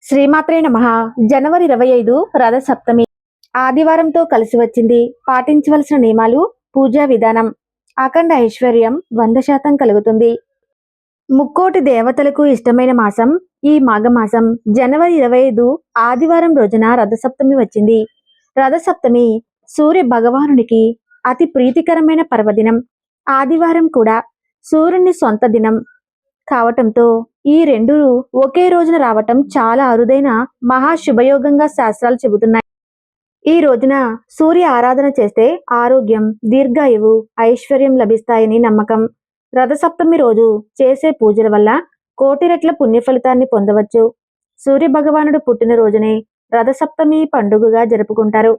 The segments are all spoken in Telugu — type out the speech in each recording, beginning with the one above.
శ్రీమాత్రే నమః. జనవరి 25 రథసప్తమి ఆదివారంతో కలిసి వచ్చింది. పాటించవలసిన నియమాలు: పూజా విధానం. అఖండ ఐశ్వర్యం 100% కలుగుతుంది. ముక్కోటి దేవతలకు ఇష్టమైన మాసం ఈ మాఘమాసం. జనవరి 25 ఆదివారం రోజున రథసప్తమి వచ్చింది. రథసప్తమి సూర్య భగవానునికి అతి ప్రీతికరమైన పర్వదినం. ఆదివారం కూడా సూర్యుని సొంత దినం కావటంతో ఈ రెండు ఒకే రోజున రావటం చాలా అరుదైన మహాశుభయోగంగా శాస్త్రాలు చెబుతున్నాయి. ఈ రోజున సూర్య ఆరాధన చేస్తే ఆరోగ్యం, దీర్ఘాయువు, ఐశ్వర్యం లభిస్తాయని నమ్మకం. రథసప్తమి రోజు చేసే పూజల వల్ల కోటి రెట్ల పుణ్య ఫలితాన్ని పొందవచ్చు. సూర్య భగవానుడు పుట్టినరోజునే రథసప్తమి పండుగగా జరుపుకుంటారు.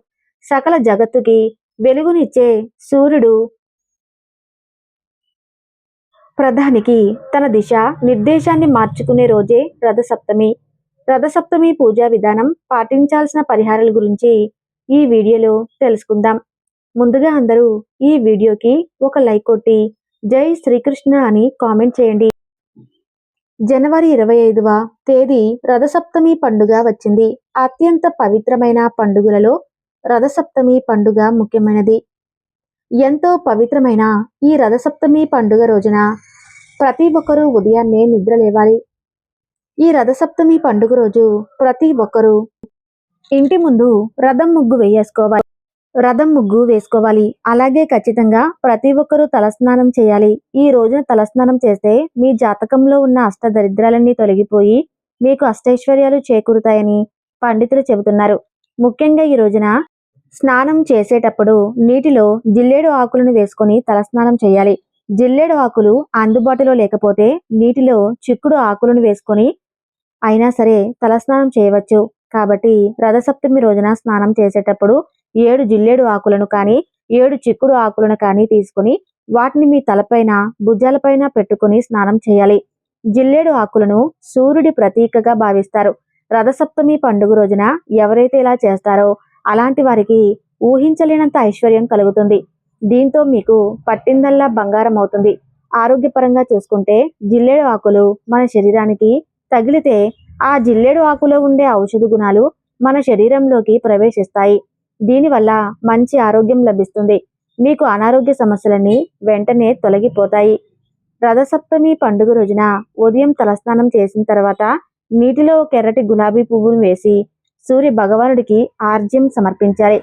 సకల జగత్తుకి వెలుగునిచ్చే సూర్యుడు ప్రధానికి తన దిశ నిర్దేశాన్ని మార్చుకునే రోజే రథసప్తమి. రథసప్తమి పూజా విధానం, పాటించాల్సిన పరిహారాల గురించి ఈ వీడియోలో తెలుసుకుందాం. ముందుగా అందరూ ఈ వీడియోకి ఒక లైక్ కొట్టి జై శ్రీకృష్ణ అని కామెంట్ చేయండి. జనవరి 25వ తేదీ రథసప్తమి పండుగ వచ్చింది. అత్యంత పవిత్రమైన పండుగలలో రథసప్తమి పండుగ ముఖ్యమైనది. ఎంతో పవిత్రమైన ఈ రథసప్తమి పండుగ రోజున ప్రతి ఒక్కరూ ఉదయాన్నే నిద్ర లేవాలి. ఈ రథసప్తమి పండుగ రోజు ప్రతి ఒక్కరూ ఇంటి ముందు రథం ముగ్గు వేసుకోవాలి. అలాగే ఖచ్చితంగా ప్రతి ఒక్కరూ తలస్నానం చేయాలి. ఈ రోజున తలస్నానం చేస్తే మీ జాతకంలో ఉన్న అష్టదరిద్రాలన్నీ తొలగిపోయి మీకు అష్టైశ్వర్యాలు చేకూరుతాయని పండితులు చెబుతున్నారు. ముఖ్యంగా ఈ రోజున స్నానం చేసేటప్పుడు నీటిలో జిల్లేడు ఆకులను వేసుకొని తలస్నానం చేయాలి. జిల్లేడు ఆకులు అందుబాటులో లేకపోతే నీటిలో చిక్కుడు ఆకులను వేసుకొని అయినా సరే తలస్నానం చేయవచ్చు. కాబట్టి రథసప్తమి రోజున స్నానం చేసేటప్పుడు 7 జిల్లేడు ఆకులను కానీ 7 చిక్కుడు ఆకులను కానీ తీసుకుని వాటిని మీ తలపైన, భుజాలపైన పెట్టుకుని స్నానం చేయాలి. జిల్లేడు ఆకులను సూర్యుడి ప్రతీకగా భావిస్తారు. రథసప్తమి పండుగ రోజున ఎవరైతే ఇలా చేస్తారో అలాంటి వారికి ఊహించలేనంత ఐశ్వర్యం కలుగుతుంది. దీంతో మీకు పట్టిందల్లా బంగారం అవుతుంది. ఆరోగ్యపరంగా చూసుకుంటే జిల్లేడు ఆకులు మన శరీరానికి తగిలితే ఆ జిల్లేడు ఆకులో ఉండే ఔషధ గుణాలు మన శరీరంలోకి ప్రవేశిస్తాయి. దీనివల్ల మంచి ఆరోగ్యం లభిస్తుంది. మీకు అనారోగ్య సమస్యలన్నీ వెంటనే తొలగిపోతాయి. రథసప్తమి పండుగ రోజున ఉదయం తలస్నానం చేసిన తర్వాత నీటిలో ఒక ఎర్రటి గులాబీ పువ్వును వేసి సూర్య భగవానుడికి ఆర్జ్యం సమర్పించాలి.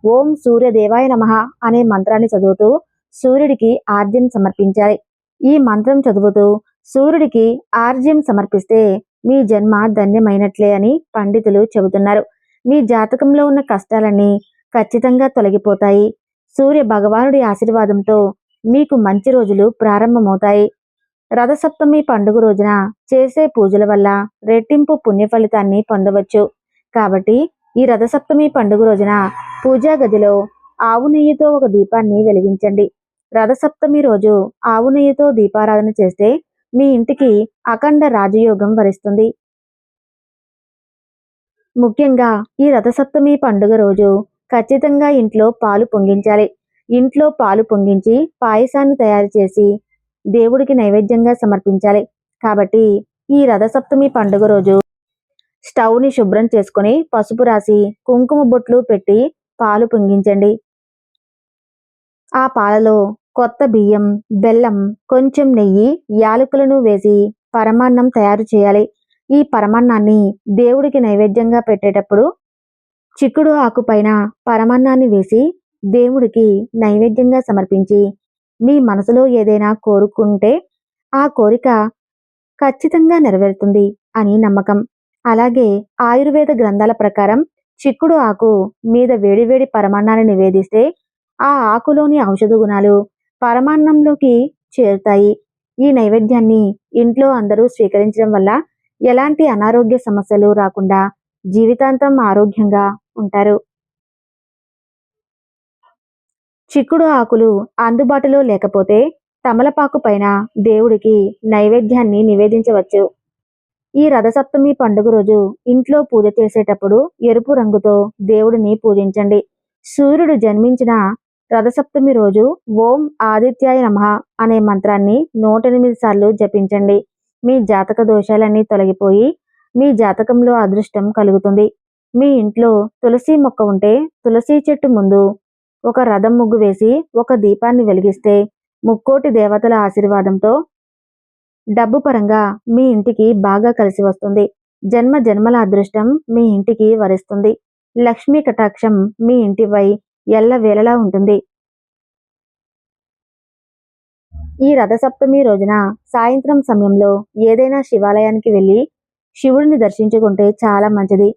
ఓం సూర్యదేవాయ నమః అనే మంత్రాన్ని చదువుతూ సూర్యుడికి ఆర్జ్యం సమర్పించాలి. ఈ మంత్రం చదువుతూ సూర్యుడికి ఆర్జ్యం సమర్పిస్తే మీ జన్మ ధన్యమైనట్లే అని పండితులు చెబుతున్నారు. మీ జాతకంలో ఉన్న కష్టాలన్నీ ఖచ్చితంగా తొలగిపోతాయి. సూర్య భగవానుడి ఆశీర్వాదంతో మీకు మంచి రోజులు ప్రారంభమవుతాయి. రథసప్తమి పండుగ రోజున చేసే పూజల వల్ల రెట్టింపు పుణ్య ఫలితాన్ని పొందవచ్చు. కాబట్టి ఈ రథసప్తమి పండుగ రోజున పూజా గదిలో ఆవు నెయ్యితో ఒక దీపాన్ని వెలిగించండి. రథసప్తమి రోజు ఆవు నెయ్యితో దీపారాధన చేస్తే మీ ఇంటికి అఖండ రాజయోగం వరిస్తుంది. ముఖ్యంగా ఈ రథసప్తమి పండుగ రోజు ఖచ్చితంగా ఇంట్లో పాలు పొంగించాలి. ఇంట్లో పాలు పొంగించి పాయసాన్ని తయారు చేసి దేవుడికి నైవేద్యంగా సమర్పించాలి. కాబట్టి ఈ రథసప్తమి పండుగ రోజు స్టవ్ని శుభ్రం చేసుకుని పసుపు రాసి కుంకుమ బొట్లు పెట్టి పాలు పొంగించండి. ఆ పాలలో కొత్త బియ్యం, బెల్లం, కొంచెం నెయ్యి, యాలకులను వేసి పరమాన్నం తయారు చేయాలి. ఈ పరమాన్నాన్ని దేవుడికి నైవేద్యంగా పెట్టేటప్పుడు చిక్కుడు ఆకుపైన పరమాన్నాన్ని వేసి దేవుడికి నైవేద్యంగా సమర్పించి మీ మనసులో ఏదైనా కోరుకుంటే ఆ కోరిక ఖచ్చితంగా నెరవేరుతుంది అని నమ్మకం. అలాగే ఆయుర్వేద గ్రంథాల ప్రకారం చిక్కుడు ఆకు మీద వేడివేడి పరమాన్నాన్ని నివేదిస్తే ఆ ఆకులోని ఔషధ గుణాలు పరమాన్నంలోకి చేరుతాయి. ఈ నైవేద్యాన్ని ఇంట్లో అందరూ స్వీకరించడం వల్ల ఎలాంటి అనారోగ్య సమస్యలు రాకుండా జీవితాంతం ఆరోగ్యంగా ఉంటారు. చిక్కుడు ఆకులు అందుబాటులో లేకపోతే తమలపాకు పైన దేవుడికి నైవేద్యాన్ని నివేదించవచ్చు. ఈ రథసప్తమి పండుగ రోజు ఇంట్లో పూజ చేసేటప్పుడు ఎరుపు రంగుతో దేవుడిని పూజించండి. సూర్యుడు జన్మించిన రథసప్తమి రోజు ఓం ఆదిత్యాయ నమః అనే మంత్రాన్ని 108 సార్లు జపించండి. మీ జాతక దోషాలన్నీ తొలగిపోయి మీ జాతకంలో అదృష్టం కలుగుతుంది. మీ ఇంట్లో తులసి మొక్క ఉంటే తులసి చెట్టు ముందు ఒక రథం ముగ్గు వేసి ఒక దీపాన్ని వెలిగిస్తే ముక్కోటి దేవతల ఆశీర్వాదంతో డబ్బు పరంగా మీ ఇంటికి బాగా కలిసి వస్తుంది. జన్మ జన్మల అదృష్టం మీ ఇంటికి వరిస్తుంది. లక్ష్మీ కటాక్షం మీ ఇంటిపై ఎల్లవేళలా ఉంటుంది. ఈ రథసప్తమి రోజున సాయంత్రం సమయంలో ఏదైనా శివాలయానికి వెళ్ళి శివుడిని దర్శించుకుంటే చాలా మంచిది.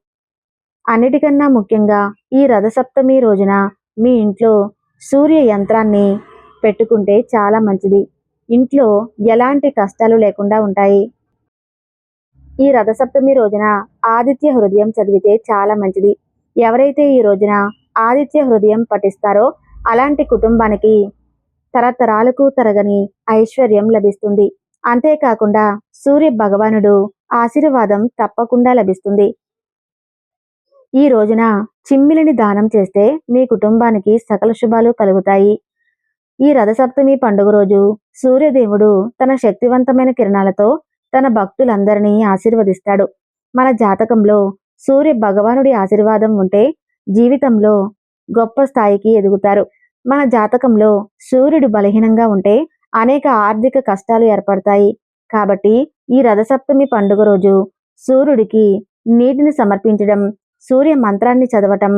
అన్నిటికన్నా ముఖ్యంగా ఈ రథసప్తమి రోజున మీ ఇంట్లో సూర్య యంత్రాన్ని పెట్టుకుంటే చాలా మంచిది. ఇంట్లో ఎలాంటి కష్టాలు లేకుండా ఉంటాయి. ఈ రథసప్తమి రోజున ఆదిత్య హృదయం చదివితే చాలా మంచిది. ఎవరైతే ఈ రోజున ఆదిత్య హృదయం పఠిస్తారో అలాంటి కుటుంబానికి తరతరాలకు తరగని ఐశ్వర్యం లభిస్తుంది. అంతేకాకుండా సూర్య భగవానుడు ఆశీర్వాదం తప్పకుండా లభిస్తుంది. ఈ రోజున చిమ్మిలిని దానం చేస్తే మీ కుటుంబానికి సకల శుభాలు కలుగుతాయి. ఈ రథసప్తమి పండుగ రోజు సూర్యదేవుడు తన శక్తివంతమైన కిరణాలతో తన భక్తులందరినీ ఆశీర్వదిస్తాడు. మన జాతకంలో సూర్య భగవానుడి ఆశీర్వాదం ఉంటే జీవితంలో గొప్ప స్థాయికి ఎదుగుతారు. మన జాతకంలో సూర్యుడు బలహీనంగా ఉంటే అనేక ఆర్థిక కష్టాలు ఏర్పడతాయి. కాబట్టి ఈ రథసప్తమి పండుగ రోజు సూర్యుడికి నీటిని సమర్పించడం, సూర్య మంత్రాన్ని చదవటం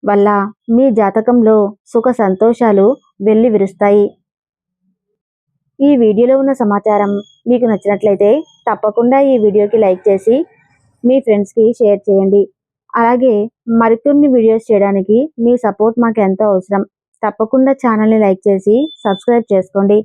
వల్ల మీ జాతకంలో సుఖ సంతోషాలు వెళ్లి విరుస్తాయి. ఈ వీడియోలో ఉన్న సమాచారం మీకు నచ్చినట్లయితే తప్పకుండా ఈ వీడియోకి లైక్ చేసి మీ ఫ్రెండ్స్కి షేర్ చేయండి. అలాగే మరికొన్ని వీడియోస్ చేయడానికి మీ సపోర్ట్ మాకు ఎంతో అవసరం. తప్పకుండా ఛానల్ని లైక్ చేసి సబ్స్క్రైబ్ చేసుకోండి.